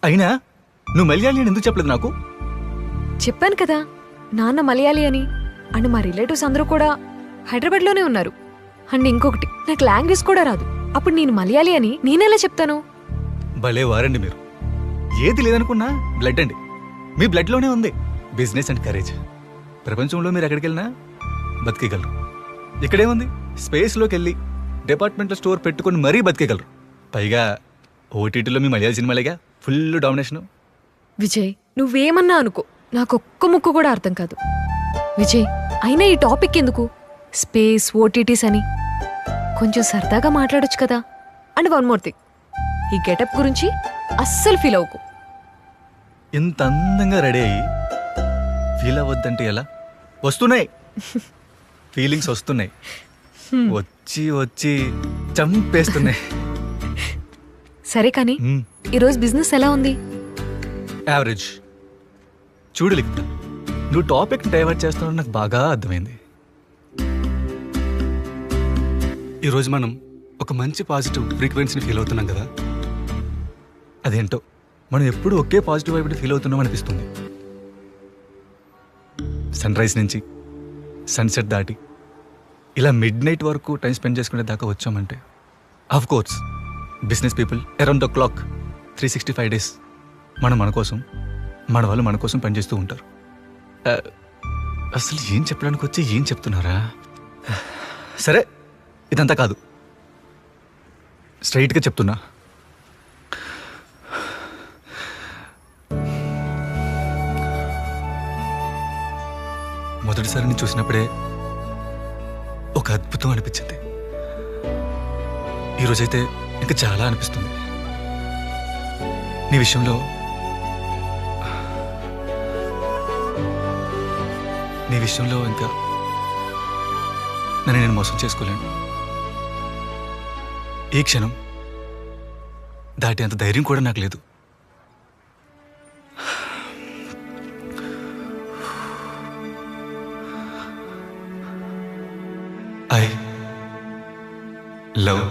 అయినా నువ్వు మలయాళీ అని ఎందుకు చెప్పలేదు నాకు? చెప్పాను కదా నాన్న మలయాళీ అని. అండ్ మా రిలేటివ్స్ అందరూ కూడా హైదరాబాద్లోనే ఉన్నారు. అండ్ ఇంకొకటి, నాకు లాంగ్వేజ్ కూడా రాదు. అప్పుడు నేను మలయాళీ అని నేనెలా చెప్తాను? భలే వారండి మీరు. ఏది లేదనుకున్నా బ్లడ్ అండి. మీ బ్లడ్లోనే ఉంది బిజినెస్ అండ్ కరేజ్. ప్రపంచంలో మీరు ఎక్కడికి వెళ్ళినా బతికేయగలరు. ఇక్కడేముంది, స్పేస్లోకి వెళ్ళి డిపార్ట్మెంటల్ స్టోర్ పెట్టుకొని మరీ బతికేయగలరు. పైగా ఓటీటీలో మీ మలయాళీ సినిమాలేగా ఫుల్ డామినేషను. విజయ్, నువ్వేమన్నా అనుకో, నాకొక్క ముక్కు కూడా అర్థం కాదు. విజయ్, అయినా ఈ టాపిక్ ఎందుకు? స్పేస్, ఓటీటీస్ అని కొంచెం సరదాగా మాట్లాడొచ్చు కదా. అండ్ వన్ మోర్ థింగ్, ఈ గెటప్ గురించి అస్సలు ఫీల్ అవ్వకు. ఇంత అందంగా రెడీ అయ్యి ఫీల్ అవ్వద్దంటే ఎలా? వస్తున్నాయి ఫీలింగ్స్ వస్తున్నాయి, వచ్చి వచ్చి చంపేస్తున్నాయి. సరే కానీ ఈరోజు బిజినెస్ ఎలా ఉంది? యావరేజ్. చూడు లిఖిత, నువ్వు టాపిక్ డైవర్ట్ చేస్తున్నావు నాకు బాగా అర్థమైంది. ఈరోజు మనం ఒక మంచి పాజిటివ్ ఫ్రీక్వెన్సీని ఫీల్ అవుతున్నాం కదా. అదేంటో మనం ఎప్పుడు ఒకే పాజిటివ్ వైపు ఫీల్ అవుతున్నాం అనిపిస్తుంది. సన్ రైజ్ నుంచి సన్సెట్ దాటి ఇలా మిడ్ నైట్ వరకు టైం స్పెండ్ చేసుకునే దాకా వచ్చామంటే of course business people around the clock 365 days మన కోసం, మన వాళ్ళు మన కోసం పనిచేస్తూ ఉంటారు. అసలు ఏం చెప్పడానికి వచ్చి ఏం చెప్తున్నారా? సరే, ఇదంతా కాదు, స్ట్రైట్గా చెప్తున్నా. మొదటిసారి నేను చూసినప్పుడే ఒక అద్భుతం అనిపించింది. ఈరోజైతే ఇంకా చాలా అనిపిస్తుంది. నీ విషయంలో ఇంకా నన్ను నేను మోసం చేసుకోలేను. ఈ క్షణం దాటి అంత ధైర్యం కూడా నాకు లేదు. I love